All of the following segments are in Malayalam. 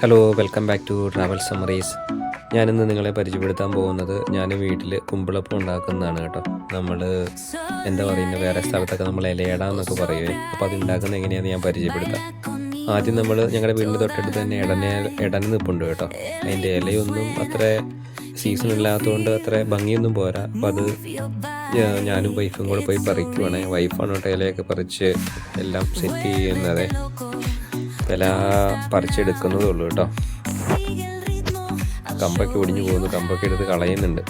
Hello, welcome back to travel summaries. ഞാനിന്ന് നിങ്ങളെ പരിചയപ്പെടുത്താൻ പോകുന്നത് ഞാൻ വീട്ടിൽ കുമ്പിളപ്പം ഉണ്ടാക്കുന്നതാണ് കേട്ടോ. നമ്മൾ എന്താ പറയുന്നത്, വേറെ സ്ഥലത്തൊക്കെ നമ്മൾ ഇലയട എന്നൊക്കെ പറയുമേ. അപ്പോൾ അത് ഉണ്ടാക്കുന്നത് എങ്ങനെയാണെന്ന് ഞാൻ പരിചയപ്പെടുത്താം. ആദ്യം നമ്മൾ ഞങ്ങളുടെ വീടിൻ്റെ തൊട്ടടുത്ത് തന്നെ ഇടന നിൽപ്പുണ്ട് കേട്ടോ. അതിൻ്റെ ഇലയൊന്നും അത്ര സീസൺ ഇല്ലാത്തതുകൊണ്ട് അത്ര ഭംഗിയൊന്നും പോരാ. അപ്പോൾ അത് ഞാനും വൈഫും കൂടെ പോയി പറിക്കുവാണേ. വൈഫാണ് കേട്ടോ ഇലയൊക്കെ പറിച്ച് എല്ലാം സെറ്റ് ചെയ്യുന്നത്. ഇല പറിച്ചെടുക്കുന്നതേ ഉള്ളൂ കേട്ടോ. കമ്പൊക്കെ ഒടിഞ്ഞു പോകുന്നു, കമ്പൊക്കെ എടുത്ത് കളയുന്നുണ്ട്.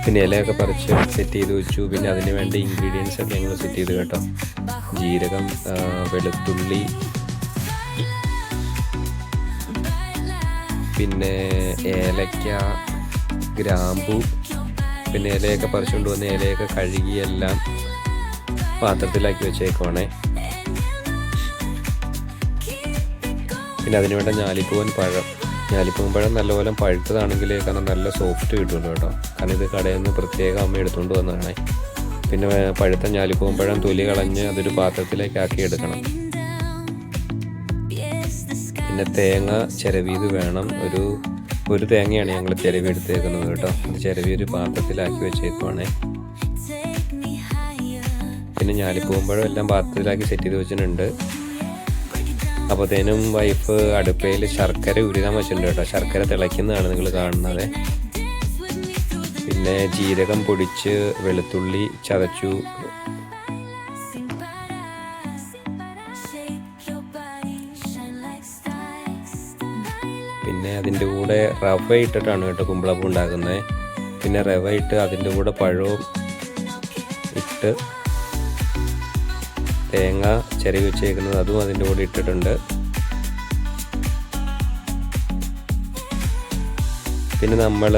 പിന്നെ ഇലയൊക്കെ പറിച്ച് സെറ്റ് ചെയ്ത് വെച്ചു. പിന്നെ അതിന് വേണ്ട ഇൻഗ്രീഡിയൻസ് ഒക്കെ ഞങ്ങൾ സെറ്റ് ചെയ്ത് കേട്ടോ. ജീരകം, വെളുത്തുള്ളി, പിന്നെ ഏലക്ക, ഗ്രാമ്പു, പിന്നെ ഇലയൊക്കെ പറിച്ചുകൊണ്ട് വന്ന് ഇലയൊക്കെ കഴുകി എല്ലാം പാത്രത്തിലാക്കി വെച്ചേക്കുവാണേ. പിന്നെ അതിന് വേണ്ട ഞാലിപ്പൂവൻ പഴം നല്ലപോലെ പഴുത്തതാണെങ്കിൽ കാരണം നല്ല സോഫ്റ്റ് കിട്ടുമല്ലോ കേട്ടോ. കാരണം ഇത് കടയിൽ നിന്ന് പ്രത്യേകം അമ്മ എടുത്തുകൊണ്ട് വന്നതാണേ. പിന്നെ പഴുത്ത ഞാലിപ്പൂവൻ പഴം തൊലി കളഞ്ഞ് അതൊരു പാത്രത്തിലേക്ക് ആക്കി എടുക്കണം. പിന്നെ തേങ്ങ ചിരവിയത് വേണം. ഒരു തേങ്ങയാണ് ഞങ്ങൾ ചിരവി എടുത്തേക്കുന്നത് കേട്ടോ. ഇത് ചിരവി ഒരു പാത്രത്തിലാക്കി വെച്ചേക്കുവാണേ. പിന്നെ ഞാലിപ്പൂവൻ പഴം എല്ലാം പാത്രത്തിലാക്കി സെറ്റ് ചെയ്ത് വെച്ചിട്ടുണ്ട്. അപ്പോഴത്തേനും വൈഫ് അടുപ്പയിൽ ശർക്കര ഉരുകാൻ വെച്ചിട്ടുണ്ട് കേട്ടോ. ശർക്കര തിളയ്ക്കുന്നതാണ് നിങ്ങൾ കാണുന്നത്. പിന്നെ ജീരകം പൊടിച്ച്, വെളുത്തുള്ളി ചതച്ചു, പിന്നെ അതിൻ്റെ കൂടെ റവ ഇട്ടിട്ടാണ് കേട്ടോ കുമ്പിളപ്പം ഉണ്ടാക്കുന്നത്. പിന്നെ റവ ഇട്ട് അതിൻ്റെ കൂടെ പഴവും ഇട്ട് തേങ്ങ ചിരവി വെച്ചേക്കുന്നത് അതും അതിൻ്റെ കൂടെ ഇട്ടിട്ടുണ്ട്. പിന്നെ നമ്മൾ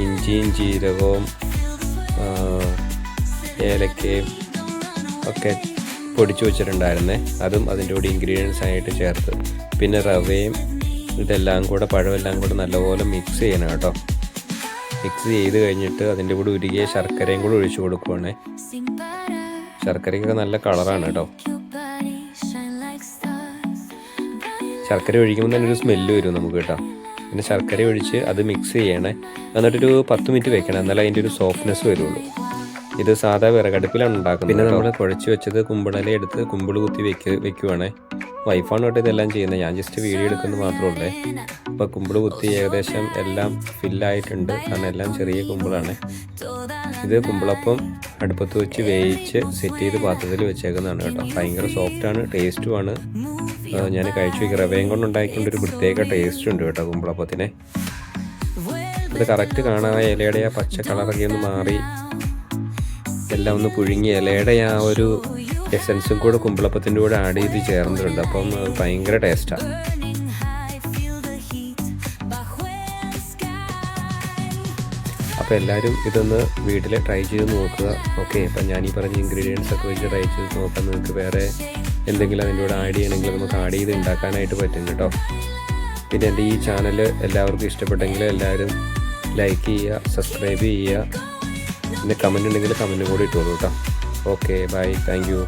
ഇഞ്ചിയും ജീരകവും ഏലക്കയും ഒക്കെ പൊടിച്ചു വെച്ചിട്ടുണ്ടായിരുന്നേ. അതും അതിൻ്റെ കൂടെ ഇൻഗ്രീഡിയൻസ് ആയിട്ട് ചേർത്ത്, പിന്നെ റവയും ഇതെല്ലാം കൂടെ പഴമെല്ലാം കൂടെ നല്ലപോലെ മിക്സ് ചെയ്യണം കേട്ടോ. മിക്സ് ചെയ്ത് കഴിഞ്ഞിട്ട് അതിൻ്റെ കൂടെ ഉരുകിയ ശർക്കരയും കൂടെ ഒഴിച്ചു കൊടുക്കുവാണേ. ശർക്കരയ്ക്കൊക്കെ നല്ല കളറാണ് കേട്ടോ. ശർക്കര ഒഴിക്കുമ്പോൾ തന്നെ ഒരു സ്മെല്ല് വരും നമുക്ക് കേട്ടോ. പിന്നെ ശർക്കര ഒഴിച്ച് അത് മിക്സ് ചെയ്യണേ. എന്നിട്ടൊരു 10 മിനിറ്റ് വെക്കണം, എന്നാലും അതിൻ്റെ ഒരു സോഫ്റ്റ്നെസ് വരുള്ളൂ. ഇത് സാധാ വിറകടുപ്പിലാണ് ഉണ്ടാക്കുന്നത്. പിന്നെ നമ്മൾ കുഴച്ച് വെച്ചത് കുമ്പിളില എടുത്ത് കുമ്പിൾ കുത്തി വെക്കുവാണേ. വൈഫാണ് കേട്ടോ ഇതെല്ലാം ചെയ്യുന്നത്, ഞാൻ ജസ്റ്റ് വീഡിയോ എടുക്കുന്നത് മാത്രമല്ലേ. അപ്പോൾ കുമ്പിൾ കുത്തി ഏകദേശം എല്ലാം ഫില്ലായിട്ടുണ്ട്, കാരണം എല്ലാം ചെറിയ കുമ്പിളാണ്. ഇത് കുമ്പിളപ്പം അടുപ്പത്ത് വെച്ച് വേവിച്ച് സെറ്റ് ചെയ്ത് പാത്രത്തിൽ വെച്ചേക്കുന്നതാണ് കേട്ടോ. ഭയങ്കര സോഫ്റ്റാണ്, ടേസ്റ്റുമാണ്. ഞാൻ കഴിച്ചു. റവയും കൊണ്ട് ഉണ്ടാക്കിക്കൊണ്ടൊരു പ്രത്യേക ടേസ്റ്റ് ഉണ്ട് കേട്ടോ കുമ്പിളപ്പത്തിന്. അത് കറക്റ്റ് കാണാൻ ഇലയുടെ ആ പച്ച കളറൊക്കെ ഒന്ന് മാറി എല്ലാം ഒന്ന് പുഴുങ്ങി ഇലയുടെ ആ ഒരു എസൻസും കൂടെ കുമ്പിളപ്പത്തിൻ്റെ കൂടെ ആഡ് ചെയ്ത് ചേർന്നിട്ടുണ്ട്. അപ്പം ഭയങ്കര ടേസ്റ്റാണ്. അപ്പോൾ എല്ലാവരും ഇതൊന്ന് വീട്ടിൽ ട്രൈ ചെയ്ത് നോക്കുക. ഓക്കെ, അപ്പം ഞാൻ ഈ പറഞ്ഞ ഇൻഗ്രീഡിയൻസ് ഒക്കെ വെച്ച് ട്രൈ ചെയ്ത് നോക്കാം. നിങ്ങൾക്ക് വേറെ എന്തെങ്കിലും അതിൻ്റെ കൂടെ ആഡ് ചെയ്യണമെങ്കിൽ നമുക്ക് ആഡ് ചെയ്ത് ഉണ്ടാക്കാനായിട്ട് പറ്റും കേട്ടോ. പിന്നെ എൻ്റെ ഈ ചാനൽ എല്ലാവർക്കും ഇഷ്ടപ്പെട്ടെങ്കിൽ എല്ലാവരും ലൈക്ക് ചെയ്യുക, സബ്സ്ക്രൈബ് ചെയ്യുക. പിന്നെ കമൻറ്റ് ഉണ്ടെങ്കിൽ കമൻറ്റും കൂടി ഇട്ടോളൂ കേട്ടോ. Okay, bye, thank U.